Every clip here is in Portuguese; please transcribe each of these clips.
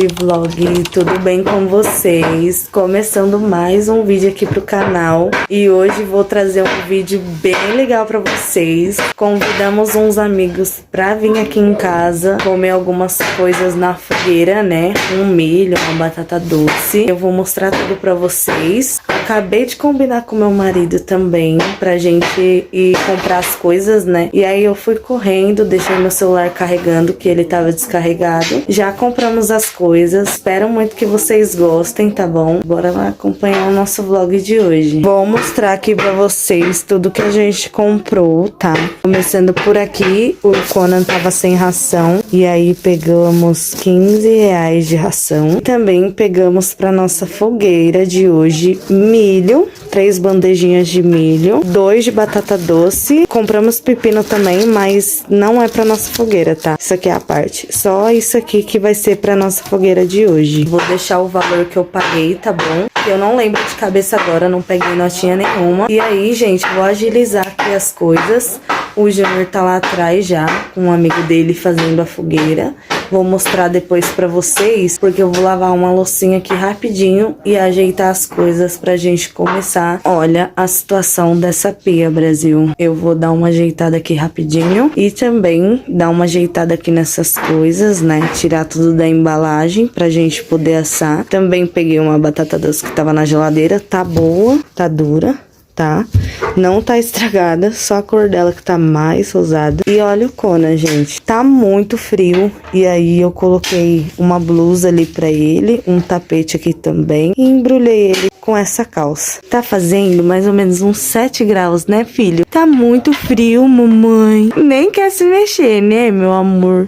gente, vlog, tudo bem com vocês? Começando mais um vídeo aqui pro canal. E hoje vou trazer um vídeo bem legal pra vocês. Convidamos uns amigos pra vir aqui em casa comer algumas coisas na fogueira, né? Um milho, uma batata doce. Eu vou mostrar tudo pra vocês. Acabei de combinar com meu marido também pra gente ir comprar as coisas, né? E aí eu fui correndo, deixei meu celular carregando, que ele tava descarregado. Já compramos as coisas, espero muito que vocês gostem, tá bom? Bora lá acompanhar o nosso vlog de hoje. Vou mostrar aqui pra vocês tudo que a gente comprou, tá? Começando por aqui, o Conan tava sem ração, e aí pegamos 15 reais de ração. Também pegamos pra nossa fogueira de hoje milho, 3 bandejinhas de milho, 2 de batata doce. Compramos pepino também, mas não é pra nossa fogueira, tá? Isso aqui é a parte. Só isso aqui que vai ser pra nossa fogueira de hoje. Vou deixar o valor que eu paguei, tá bom? Eu não lembro de cabeça agora, não peguei notinha nenhuma. E aí, gente, vou agilizar aqui as coisas. O Júnior tá lá atrás já, com um amigo dele fazendo a fogueira. Vou mostrar depois pra vocês, porque eu vou lavar uma loucinha aqui rapidinho e ajeitar as coisas pra gente começar. Olha a situação dessa pia, Brasil. Eu vou dar uma ajeitada aqui rapidinho e também dar uma ajeitada aqui nessas coisas, né? Tirar tudo da embalagem pra gente poder assar. Também peguei uma batata doce que tava na geladeira, tá boa, tá dura. Tá? Não tá estragada, só a cor dela que tá mais rosada. E olha o Conan, gente. Tá muito frio. E aí eu coloquei uma blusa ali pra ele, um tapete aqui também. E embrulhei ele com essa calça. Tá fazendo mais ou menos uns 7 graus, né, filho? Tá muito frio, mamãe. Nem quer se mexer, né, meu amor?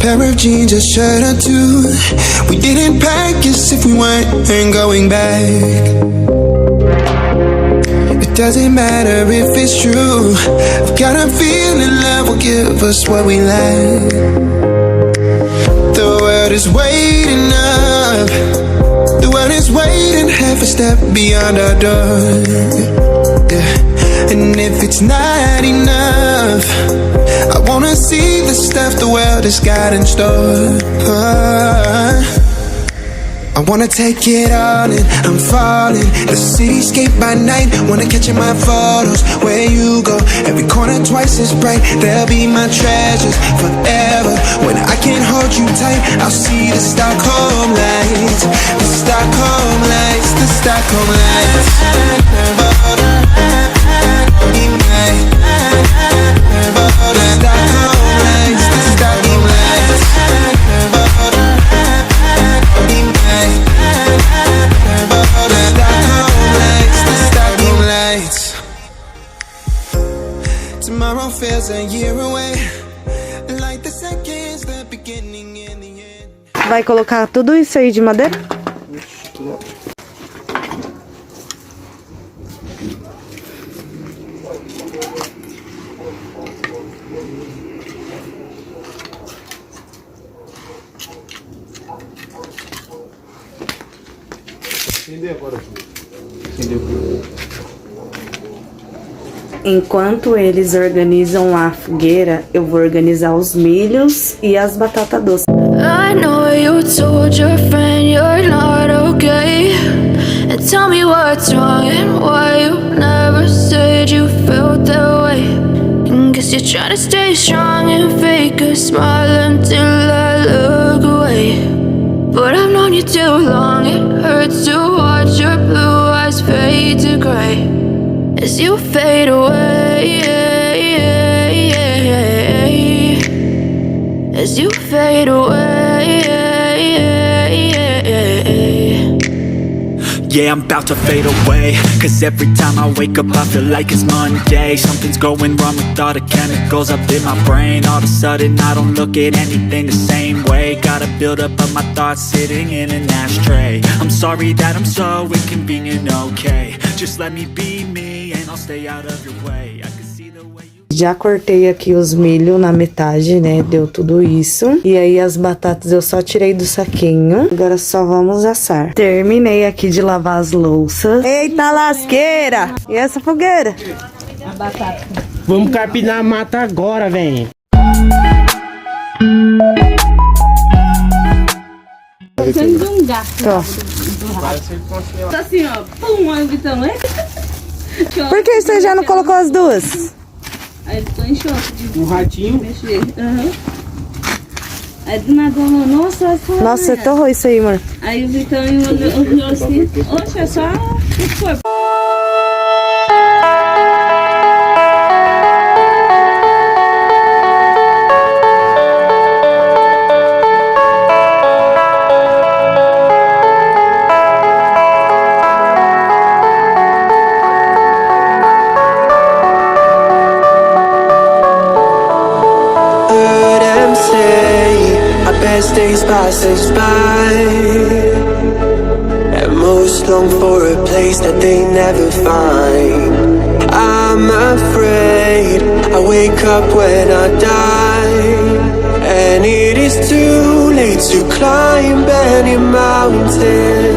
Pair of jeans, a shirt or two. We didn't pack as if we weren't going back. It doesn't matter if it's true. I've got a feeling love will give us what we lack. The world is waiting up. The world is waiting half a step beyond our door. Yeah. And if it's not enough, I wanna see the stuff the world has got in store. I wanna take it all in, I'm falling. The cityscape by night, wanna catch in my photos. Where you go, every corner twice as bright. They'll be my treasures forever. When I can't hold you tight, I'll see the Stockholm lights. The Stockholm lights, the Stockholm lights. Tomorrow feels a year away, like the seconds, the beginning and the end. Vai colocar tudo isso aí de madeira? Acender agora, acendeu. Enquanto eles organizam a fogueira, eu vou organizar os milhos e as batatas doces. I know you told your friend you're not okay, and tell me what's wrong and why you never said you felt that way. And guess you're trying to stay strong and fake a smile until I look away. But I've known you too long, it hurts to watch your blue eyes fade to gray as you fade away, as you fade away. Yeah, I'm about to fade away, cause every time I wake up I feel like it's Monday. Something's going wrong with all the chemicals up in my brain. All of a sudden I don't look at anything the same way. Got a build up of my thoughts sitting in an ashtray. I'm sorry that I'm so inconvenient, okay. Just let me be me and I'll stay out of your way. I can see the way you Já cortei aqui os milho na metade, né? Deu tudo isso. E aí as batatas eu só tirei do saquinho. Agora só vamos assar. Terminei aqui de lavar as louças. Eita lasqueira! E essa fogueira? A batata. Vamos carpinar a mata agora, vem. Parecendo um gato. Tô. Tá assim, ó. Pum, aí gritando. Por que você já não colocou as duas? Aí ficou em choque de Um ratinho. mexer. Aham. Aí do nada falou, nossa, olha só. Nossa, você torrou isso aí, mano. Aí o Vitão olhou assim, oxe, é só o foi. Best days pass us by, and most long for a place that they never find. I'm afraid I wake up when I die, and it is too late to climb any mountain.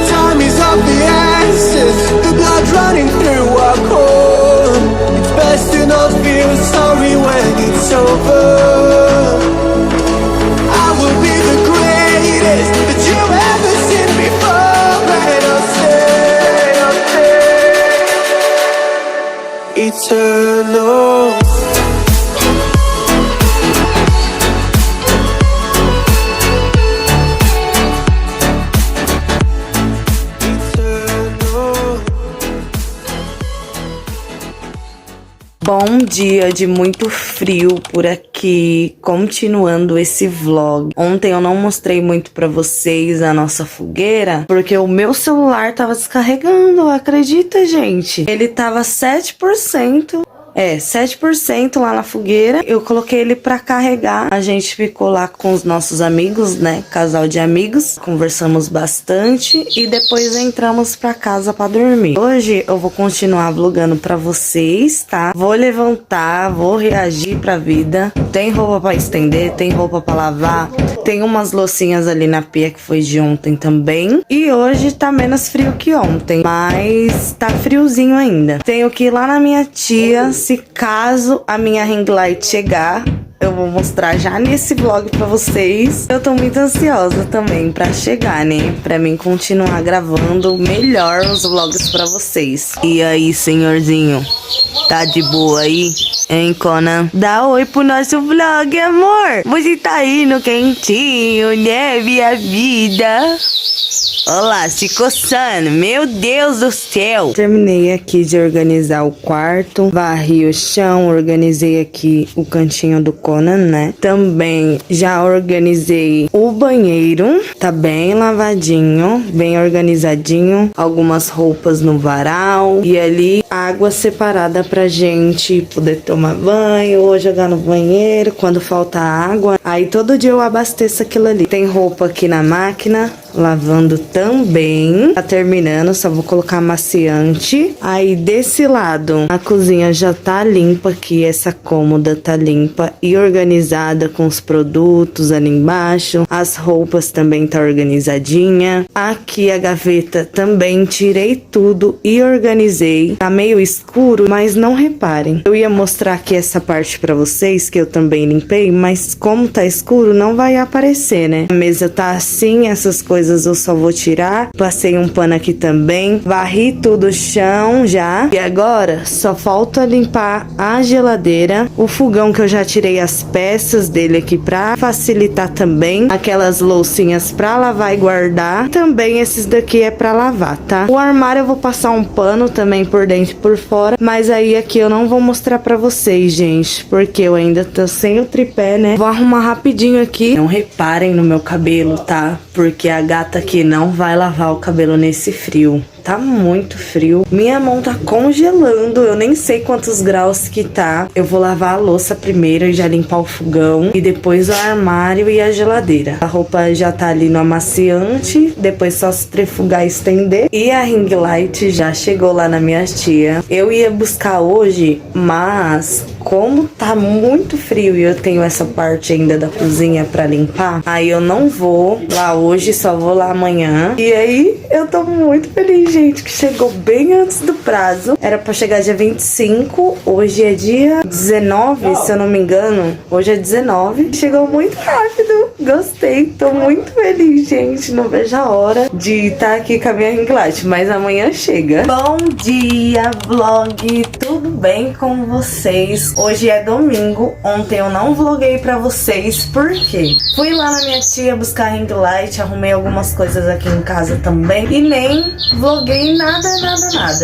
Time is of the essence, the blood running through our core. It's best to not feel sorry when it's over. That you ever seen before, and I'll say eternal. Bom dia de muito frio por aqui, continuando esse vlog. Ontem eu não mostrei muito pra vocês a nossa fogueira, porque o meu celular tava descarregando, acredita, gente? Ele tava 7%. 7% lá na fogueira. Eu coloquei ele pra carregar. A gente ficou lá com os nossos amigos, né? Casal de amigos. Conversamos bastante e depois entramos pra casa pra dormir. Hoje eu vou continuar vlogando pra vocês, tá? Vou levantar, vou reagir pra vida. Tem roupa pra estender, tem roupa pra lavar. Tem umas loucinhas ali na pia que foi de ontem também. E hoje tá menos frio que ontem, mas tá friozinho ainda. Tenho que ir lá na minha tia. Se caso a minha ring light chegar, eu vou mostrar já nesse vlog pra vocês. Eu tô muito ansiosa também pra chegar, né? Pra mim continuar gravando melhor os vlogs pra vocês. E aí, senhorzinho? Tá de boa aí? Hein, Conan? Dá oi pro nosso vlog, amor! Você tá aí no quentinho, né, minha vida? Olá, se coçando, meu Deus do céu! Terminei aqui de organizar o quarto, varri o chão, organizei aqui o cantinho do Conan, né? Também já organizei o banheiro, tá bem lavadinho, bem organizadinho. Algumas roupas no varal e ali água separada pra gente poder tomar banho ou jogar no banheiro quando falta água. Aí todo dia eu abasteço aquilo ali. Tem roupa aqui na máquina, lavando também. Tá terminando, só vou colocar amaciante. Aí desse lado, a cozinha já tá limpa aqui, essa cômoda tá limpa e organizada com os produtos ali embaixo. As roupas também tá organizadinha. Aqui a gaveta também tirei tudo e organizei. Tá meio escuro, mas não reparem. Eu ia mostrar aqui essa parte pra vocês, que eu também limpei, mas como tá escuro, não vai aparecer, né? A mesa tá assim, essas coisas eu só vou tirar. Passei um pano aqui também. Varri tudo o chão já. E agora só falta limpar a geladeira. O fogão que eu já tirei as peças dele aqui pra facilitar também. Aquelas loucinhas pra lavar e guardar. Também esses daqui é pra lavar, tá? O armário eu vou passar um pano também por dentro e por fora. Mas aí aqui eu não vou mostrar pra vocês, gente, porque eu ainda tô sem o tripé, né? Vou arrumar rapidinho aqui. Não reparem no meu cabelo, tá? Porque a gata aqui não vai lavar o cabelo nesse frio. tá muito frio. Minha mão tá congelando, eu nem sei quantos graus que tá. Eu vou lavar a louça primeiro e já limpar o fogão. E depois o armário e a geladeira. A roupa já tá ali no amaciante, depois só se trefugar e estender. E a ring light já chegou lá na minha tia. Eu ia buscar hoje, mas como tá muito frio e eu tenho essa parte ainda da cozinha pra limpar, aí eu não vou lá hoje, só vou lá amanhã. E aí eu tô muito feliz, gente, que chegou bem antes do prazo. Era pra chegar dia 25, hoje é dia 19, se eu não me engano. Hoje é 19. Chegou muito rápido, gostei, tô muito feliz, gente. Não vejo a hora de estar aqui com a minha ring light, mas amanhã chega. Bom dia, vlog, tudo bem com vocês? Hoje é domingo, ontem eu não vloguei pra vocês, porque fui lá na minha tia buscar a ring light, arrumei algumas coisas aqui em casa também e nem vloguei nada,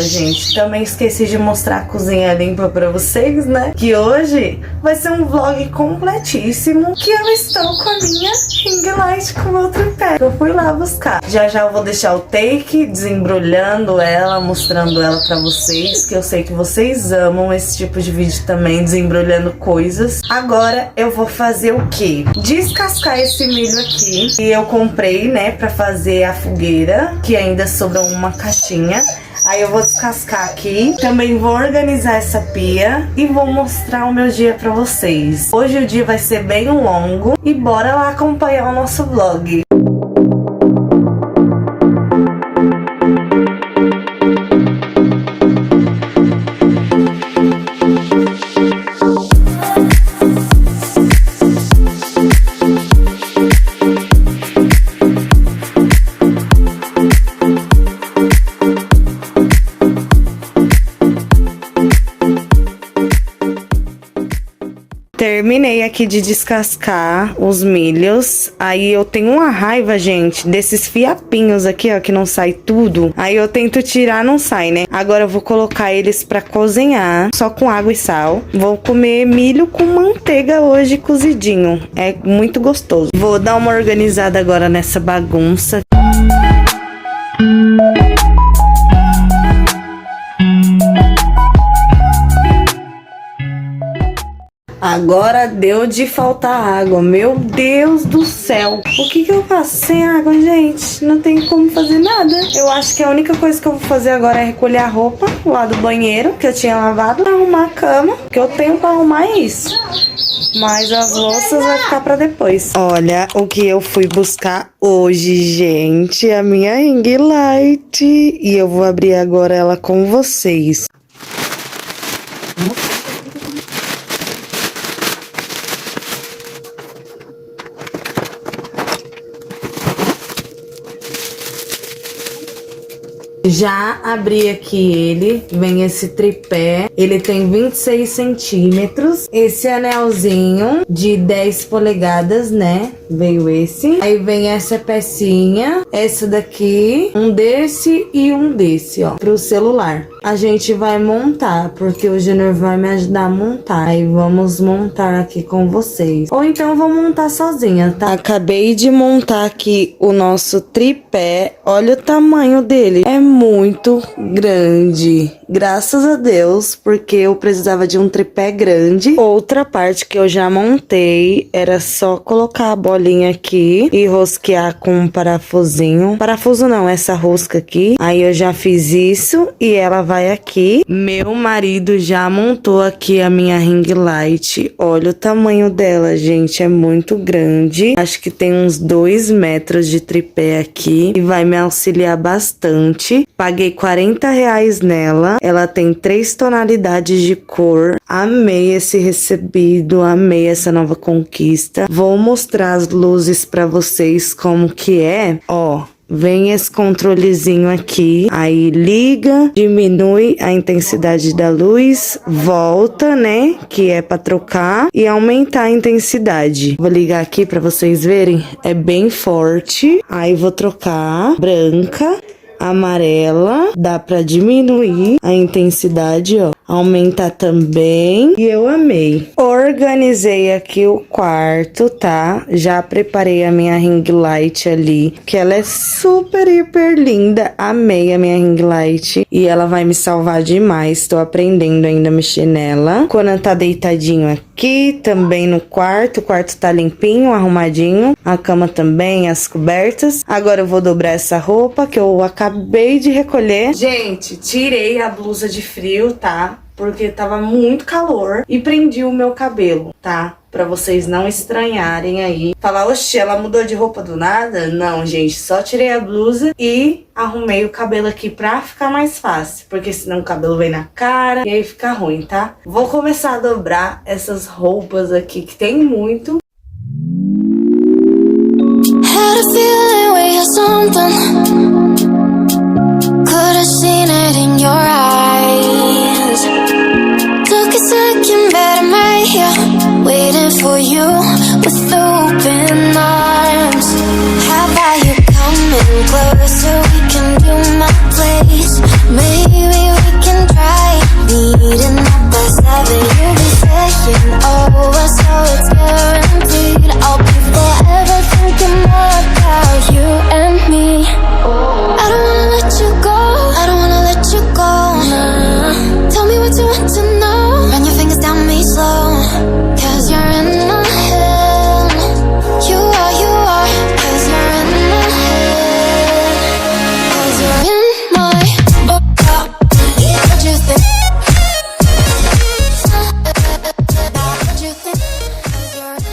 gente. Também esqueci de mostrar a cozinha limpa pra vocês, né? Que hoje vai ser um vlog completíssimo, que eu estou com a minha ring light com o meu tripé. Eu fui lá buscar. Já eu vou deixar o take desembrulhando ela, mostrando ela pra vocês, que eu sei que vocês amam esse tipo de vídeo também, desembrulhando coisas. Agora eu vou fazer o quê? Descascar esse milho aqui, que eu comprei, né, pra fazer a fogueira, que ainda sobrou uma caixinha. Aí eu vou descascar aqui, também vou organizar essa pia e vou mostrar o meu dia pra vocês. Hoje o dia vai ser bem longo e bora lá acompanhar o nosso vlog. Terminei aqui de descascar os milhos. Aí eu tenho uma raiva, gente, desses fiapinhos aqui, ó, que não sai tudo. Aí eu tento tirar, não sai, né? Agora eu vou colocar eles pra cozinhar, só com água e sal. Vou comer milho com manteiga hoje cozidinho. É muito gostoso. Vou dar uma organizada agora nessa bagunça. Agora deu de faltar água. Meu Deus do céu. O que eu faço sem água, gente? Não tem como fazer nada. Eu acho que a única coisa que eu vou fazer agora é recolher a roupa lá do banheiro, que eu tinha lavado, arrumar a cama, que eu tenho pra arrumar isso. Mas as louças vai ficar pra depois. Olha o que eu fui buscar hoje, gente. A minha ring light. E eu vou abrir agora ela com vocês. Já abri aqui ele, vem esse tripé, ele tem 26 centímetros, esse anelzinho de 10 polegadas, né, veio esse, aí vem essa pecinha, essa daqui, um desse e um desse, ó, pro celular. A gente vai montar, porque o Junior vai me ajudar a montar, aí vamos montar aqui com vocês. Ou então eu vou montar sozinha, tá? Acabei de montar aqui o nosso tripé, olha o tamanho dele, é muito grande, graças a Deus, porque eu precisava de um tripé grande. Outra parte que eu já montei era só colocar a bolinha aqui e rosquear com um parafusinho. Parafuso não, essa rosca aqui. Aí eu já fiz isso e ela vai aqui. Meu marido já montou aqui a minha ring light. Olha o tamanho dela, gente, é muito grande. Acho que tem uns 2 metros de tripé aqui e vai me auxiliar bastante. Paguei R$40 nela. Ela tem 3 tonalidades de cor. Amei esse recebido, amei essa nova conquista. Vou mostrar as luzes pra vocês como que é. Ó, vem esse controlezinho aqui, aí liga, diminui a intensidade da luz, volta, né, que é pra trocar, e aumentar a intensidade. Vou ligar aqui pra vocês verem, é bem forte. Aí vou trocar branca, amarela, dá pra diminuir a intensidade, ó, aumentar também, e eu amei. organizei aqui o quarto, tá? Já preparei a minha ring light ali, que ela é super, hiper linda. Amei a minha ring light e ela vai me salvar demais. Tô aprendendo ainda a mexer nela. Conan tá deitadinho aqui, também no quarto. O quarto tá limpinho, arrumadinho. A cama também, as cobertas. Agora eu vou dobrar essa roupa que eu acabei de recolher. Gente, tirei a blusa de frio, tá? Porque tava muito calor e prendi o meu cabelo, tá? Pra vocês não estranharem aí. Falar, oxe, ela mudou de roupa do nada? Não, gente, só tirei a blusa e arrumei o cabelo aqui pra ficar mais fácil. Porque senão o cabelo vem na cara e aí fica ruim, tá? Vou começar a dobrar essas roupas aqui, que tem muito. Had a feeling we had something. Could have seen it in your eyes. Took a second, but I'm right here, waiting for you with open arms. How about you coming closer? We can do my place. Maybe we can try meeting up by 7. You'll be saying over, so it's guaranteed. I'll be forever thinking more about you and me. I don't wanna let you go. I don't wanna let you go. Nah. Tell me what you want to know. Run your fingers down me slow. Cause you're in my head. You are. Cause you're in my head. Cause you're in my What you think? What you think? Cause you're in my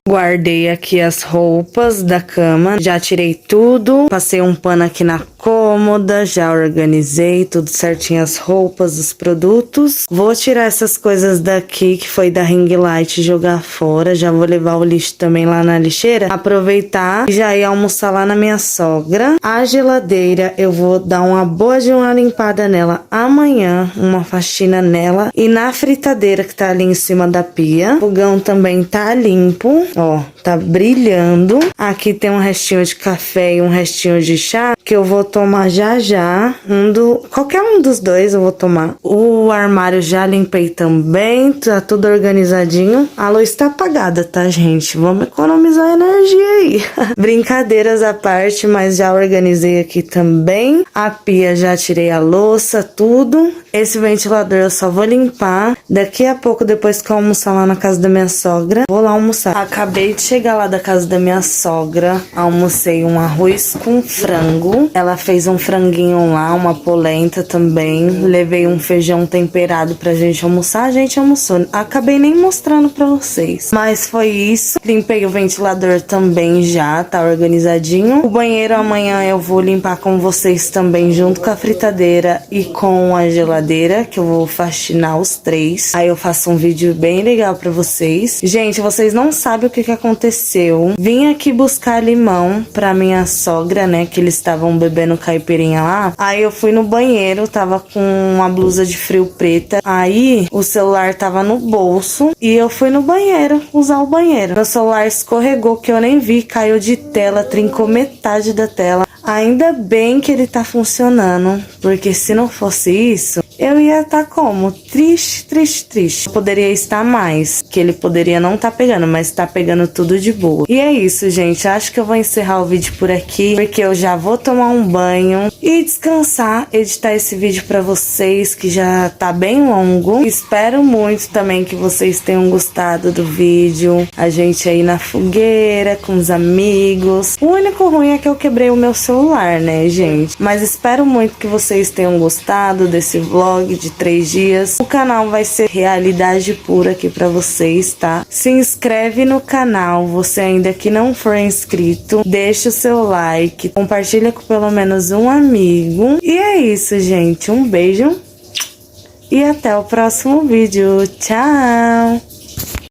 Guardei aqui as roupas da cama, já tirei tudo, passei um pano aqui na cômoda, já organizei tudo certinho, as roupas, os produtos. Vou tirar essas coisas daqui que foi da ring light e jogar fora, já vou levar o lixo também lá na lixeira, aproveitar e já ir almoçar lá na minha sogra. A geladeira eu vou dar uma boa de uma limpada nela amanhã, uma faxina nela, e na fritadeira que tá ali em cima da pia. O fogão também tá limpo, ó, tá brilhando. Aqui tem um restinho de café e um restinho de chá que eu vou tomar já. Qualquer um dos dois eu vou tomar. O armário já limpei também, tá tudo organizadinho. A luz tá apagada, tá, gente? Vamos economizar energia aí. Brincadeiras à parte, mas já organizei aqui também. A pia já tirei a louça, tudo. Esse ventilador eu só vou limpar daqui a pouco, depois que eu almoçar lá na casa da minha sogra. Vou lá almoçar. Acabei de chegar lá da casa da minha sogra. Almocei um arroz com frango. Ela fez um franguinho lá, uma polenta também. Levei um feijão temperado pra gente almoçar. A gente almoçou. Acabei nem mostrando pra vocês. Mas foi isso. Limpei o ventilador também já, tá organizadinho. O banheiro amanhã eu vou limpar com vocês também, junto com a fritadeira e com a geladeira, que eu vou faxinar os 3. Aí eu faço um vídeo bem legal pra vocês. Gente, vocês não sabem o que aconteceu. Vim aqui buscar limão pra minha sogra, né, que eles estavam bebendo caipirinha lá. Aí eu fui no banheiro, tava com uma blusa de frio preta. Aí o celular tava no bolso e eu fui no banheiro usar o banheiro. Meu celular escorregou, que eu nem vi, caiu de tela, trincou metade da tela. Ainda bem que ele tá funcionando, porque se não fosse isso, eu ia estar como? Triste. Poderia estar mais, que ele poderia não tá pegando, mas tá pegando tudo de boa. E é isso, gente. Acho que eu vou encerrar o vídeo por aqui, porque eu já vou tomar um banho e descansar, editar esse vídeo pra vocês, que já tá bem longo. Espero muito também que vocês tenham gostado do vídeo. A gente aí na fogueira, com os amigos. O único ruim é que eu quebrei o meu celular, né, gente? Mas espero muito que vocês tenham gostado desse vlog de 3 dias. O canal vai ser realidade pura aqui pra vocês, tá? Se inscreve no canal, você ainda que não for inscrito, deixa o seu like, compartilha com pelo menos um amigo. E é isso, gente. Um beijo e até o próximo vídeo. Tchau!